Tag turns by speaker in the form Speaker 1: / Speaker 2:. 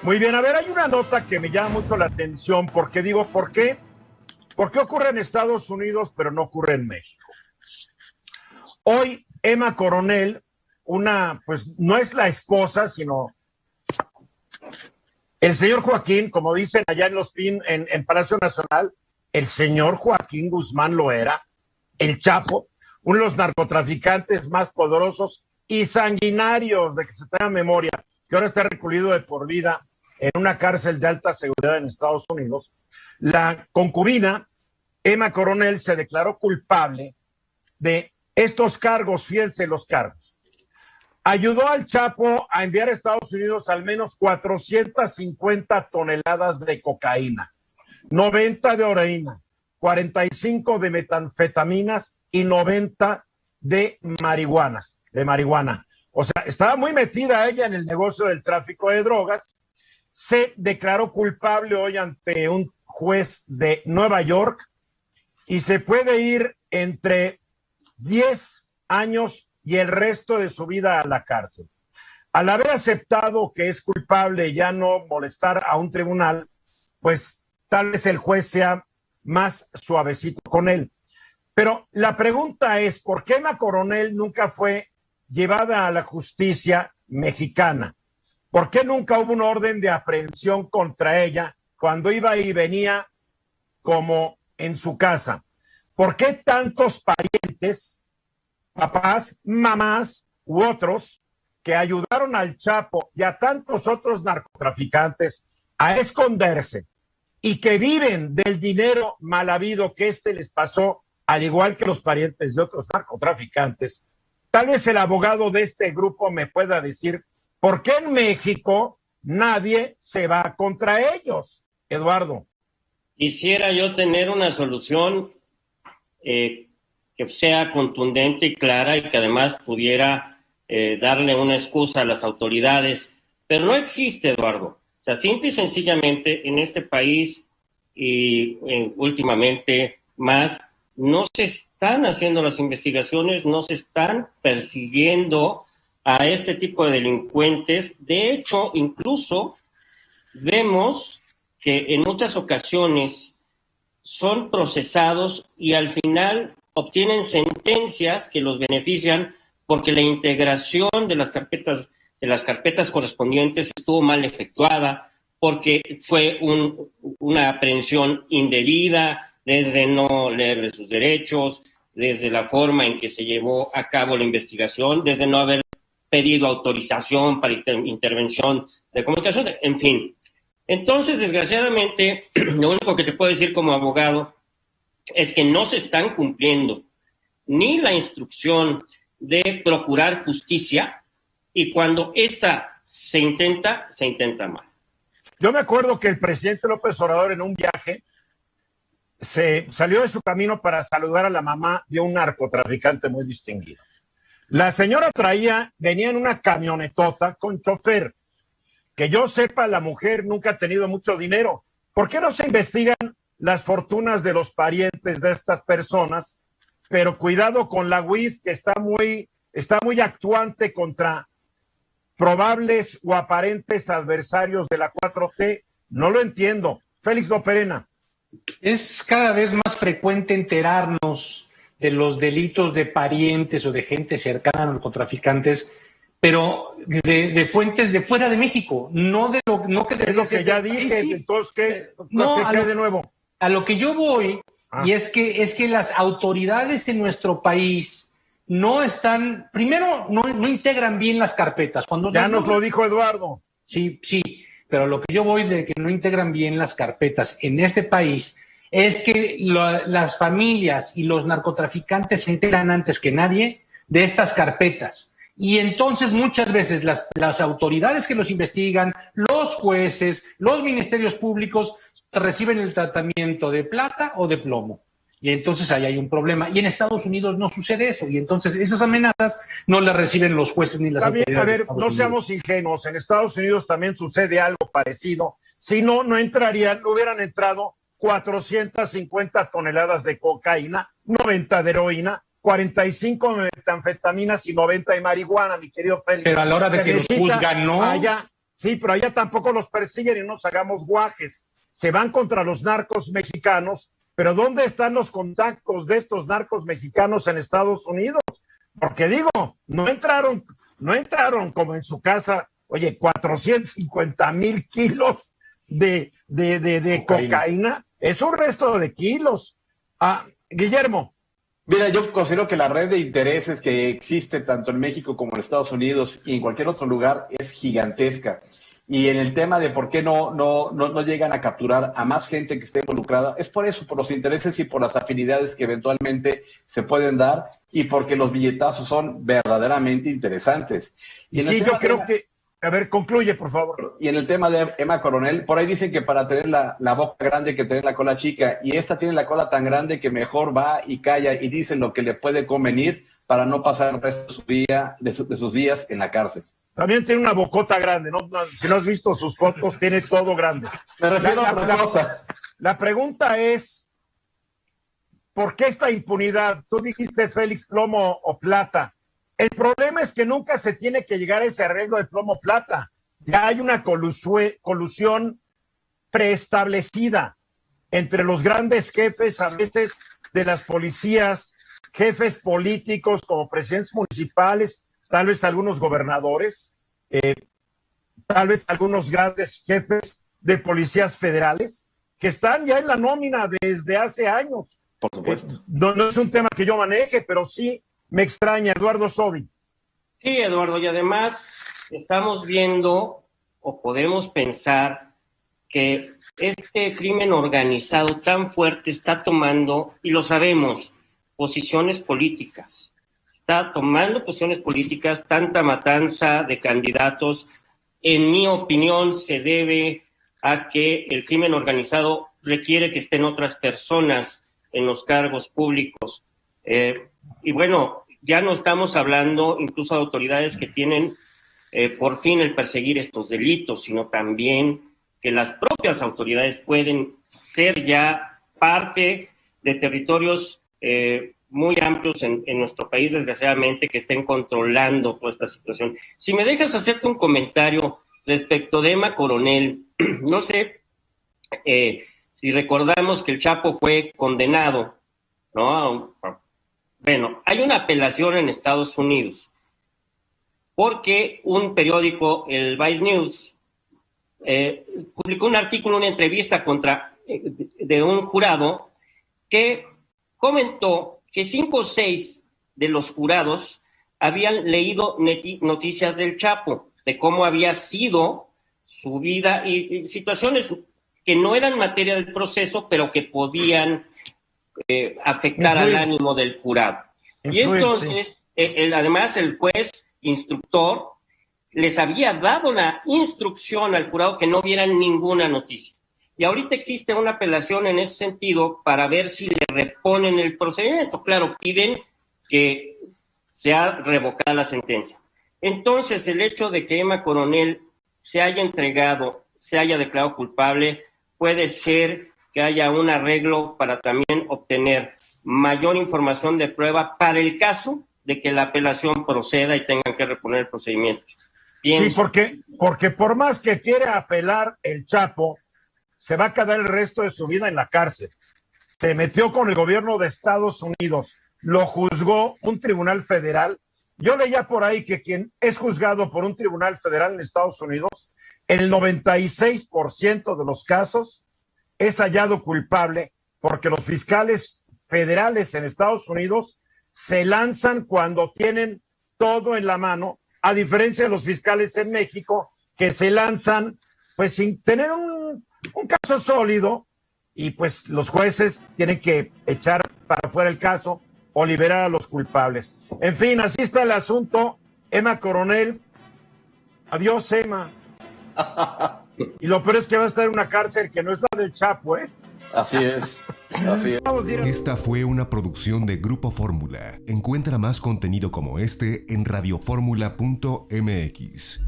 Speaker 1: Muy bien, a ver, hay una nota que me llama mucho la atención porque digo, ¿por qué? ¿Por qué ocurre en Estados Unidos pero no ocurre en México? Hoy Emma Coronel, pues no es la esposa, sino el señor Joaquín, como dicen allá en Los Pinos, en Palacio Nacional, el señor Joaquín Guzmán Loera, el Chapo, uno de los narcotraficantes más poderosos y sanguinarios de que se tenga memoria, que ahora está recluido de por vida en una cárcel de alta seguridad en Estados Unidos. La concubina, Emma Coronel, se declaró culpable de estos cargos, fíjense los cargos. Ayudó al Chapo a enviar a Estados Unidos al menos 450 toneladas de cocaína, 90 de heroína, 45 de metanfetaminas y 90 de marihuana. O sea, estaba muy metida ella en el negocio del tráfico de drogas. Se declaró culpable hoy ante un juez de Nueva York y se puede ir entre 10 años y el resto de su vida a la cárcel. Al haber aceptado que es culpable y ya no molestar a un tribunal, pues tal vez el juez sea más suavecito con él. Pero la pregunta es, ¿por qué Emma Coronel nunca fue llevada a la justicia mexicana? ¿Por qué nunca hubo una orden de aprehensión contra ella cuando iba y venía como en su casa? ¿Por qué tantos parientes, papás, mamás u otros que ayudaron al Chapo y a tantos otros narcotraficantes a esconderse y que viven del dinero mal habido que les pasó, al igual que los parientes de otros narcotraficantes? Tal vez el abogado de este grupo me pueda decir por qué en México nadie se va contra ellos, Eduardo.
Speaker 2: Quisiera yo tener una solución que sea contundente y clara y que además pudiera darle una excusa a las autoridades, pero no existe, Eduardo. O sea, simple y sencillamente en este país y últimamente más, no se están haciendo las investigaciones, no se están persiguiendo a este tipo de delincuentes. De hecho, incluso vemos que en muchas ocasiones son procesados y al final obtienen sentencias que los benefician porque la integración de las carpetas correspondientes estuvo mal efectuada, porque fue una aprehensión indebida, desde no leer sus derechos, desde la forma en que se llevó a cabo la investigación, desde no haber pedido autorización para intervención de comunicación, en fin. Entonces, desgraciadamente, lo único que te puedo decir como abogado es que no se están cumpliendo ni la instrucción de procurar justicia, y cuando esta se intenta mal.
Speaker 1: Yo me acuerdo que el presidente López Obrador en un viaje se salió de su camino para saludar a la mamá de un narcotraficante muy distinguido. La señora venía en una camionetota con chofer. Que yo sepa, la mujer nunca ha tenido mucho dinero. ¿Por qué no se investigan las fortunas de los parientes de estas personas? Pero cuidado con la UIF, que está muy actuante contra probables o aparentes adversarios de la 4T. No lo entiendo. Félix Loperena.
Speaker 3: Es cada vez más frecuente enterarnos de los delitos de parientes o de gente cercana a narcotraficantes, pero de fuentes de fuera de México, no de lo que
Speaker 1: es lo que ya dije. Sí. Entonces, ¿qué de nuevo?
Speaker 3: A lo que yo voy, y es que las autoridades en nuestro país no están, primero, no integran bien las carpetas.
Speaker 1: Ya nos lo dijo Eduardo.
Speaker 3: Sí, pero lo que yo voy de que no integran bien las carpetas en este país es que las familias y los narcotraficantes se enteran antes que nadie de estas carpetas. Y entonces muchas veces las autoridades que los investigan, los jueces, los ministerios públicos, reciben el tratamiento de plata o de plomo. Y entonces ahí hay un problema. Y en Estados Unidos no sucede eso. Y entonces esas amenazas no las reciben los jueces ni las autoridades.
Speaker 1: A ver, no seamos ingenuos. En Estados Unidos también sucede algo parecido. Si no hubieran entrado 450 toneladas de cocaína, 90 de heroína, 45 de metanfetaminas y 90 de marihuana, mi querido Félix.
Speaker 3: Pero a la hora de que los juzgan, ¿no?
Speaker 1: Allá Sí, pero allá tampoco los persiguen y no nos hagamos guajes. Se van contra los narcos mexicanos, pero ¿dónde están los contactos de estos narcos mexicanos en Estados Unidos? Porque digo, no entraron como en su casa, oye, 450,000 kilos de cocaína. Es un resto de kilos. Guillermo.
Speaker 4: Mira, yo considero que la red de intereses que existe tanto en México como en Estados Unidos y en cualquier otro lugar es gigantesca. Y en el tema de por qué no llegan a capturar a más gente que esté involucrada, es por eso, por los intereses y por las afinidades que eventualmente se pueden dar y porque los billetazos son verdaderamente interesantes.
Speaker 1: Y sí, yo creo que... A ver, concluye, por favor.
Speaker 4: Y en el tema de Emma Coronel, por ahí dicen que para tener la boca grande hay que tener la cola chica, y esta tiene la cola tan grande que mejor va y calla y dice lo que le puede convenir para no pasar el resto de sus días en la cárcel.
Speaker 1: También tiene una bocota grande, ¿no? Si no has visto sus fotos, tiene todo grande.
Speaker 4: Me refiero a otra cosa.
Speaker 1: La pregunta es, ¿por qué esta impunidad? Tú dijiste Félix plomo o plata. El problema es que nunca se tiene que llegar a ese arreglo de plomo-plata. Ya hay una colusión preestablecida entre los grandes jefes, a veces de las policías, jefes políticos como presidentes municipales, tal vez algunos gobernadores, tal vez algunos grandes jefes de policías federales, que están ya en la nómina desde hace años.
Speaker 4: Por supuesto.
Speaker 1: No es un tema que yo maneje, pero sí me extraña. Eduardo Sodi.
Speaker 2: Sí, Eduardo, y además estamos viendo o podemos pensar que este crimen organizado tan fuerte está tomando, y lo sabemos, posiciones políticas. Está tomando posiciones políticas, tanta matanza de candidatos. En mi opinión, se debe a que el crimen organizado requiere que estén otras personas en los cargos públicos. Y bueno, ya no estamos hablando incluso de autoridades que tienen por fin el perseguir estos delitos, sino también que las propias autoridades pueden ser ya parte de territorios muy amplios en nuestro país, desgraciadamente, que estén controlando toda esta situación. Si me dejas hacerte un comentario respecto de Emma Coronel, no sé si recordamos que el Chapo fue condenado, ¿no? Bueno, hay una apelación en Estados Unidos porque un periódico, el Vice News, publicó un artículo, una entrevista de un jurado que comentó que 5 o 6 de los jurados habían leído noticias del Chapo, de cómo había sido su vida y situaciones que no eran materia del proceso, pero que podían afectar al ánimo del jurado. Y entonces, además, el juez instructor les había dado la instrucción al jurado que no vieran ninguna noticia. Y ahorita existe una apelación en ese sentido para ver si le reponen el procedimiento. Claro, piden que sea revocada la sentencia. Entonces, el hecho de que Emma Coronel se haya entregado, se haya declarado culpable, puede ser que haya un arreglo para también obtener mayor información de prueba para el caso de que la apelación proceda y tengan que reponer el procedimiento.
Speaker 1: Sí, porque por más que quiera apelar el Chapo, se va a quedar el resto de su vida en la cárcel. Se metió con el gobierno de Estados Unidos, lo juzgó un tribunal federal. Yo leía por ahí que quien es juzgado por un tribunal federal en Estados Unidos, el 96% de los casos es hallado culpable porque los fiscales federales en Estados Unidos se lanzan cuando tienen todo en la mano, a diferencia de los fiscales en México que se lanzan pues sin tener un caso sólido y pues los jueces tienen que echar para fuera el caso o liberar a los culpables. En fin, así está el asunto. Emma Coronel, adiós Emma. Y lo peor es que va a estar en una cárcel que no es la del Chapo, ¿eh?
Speaker 4: Así es. Así es.
Speaker 5: Esta fue una producción de Grupo Fórmula. Encuentra más contenido como este en radioformula.mx.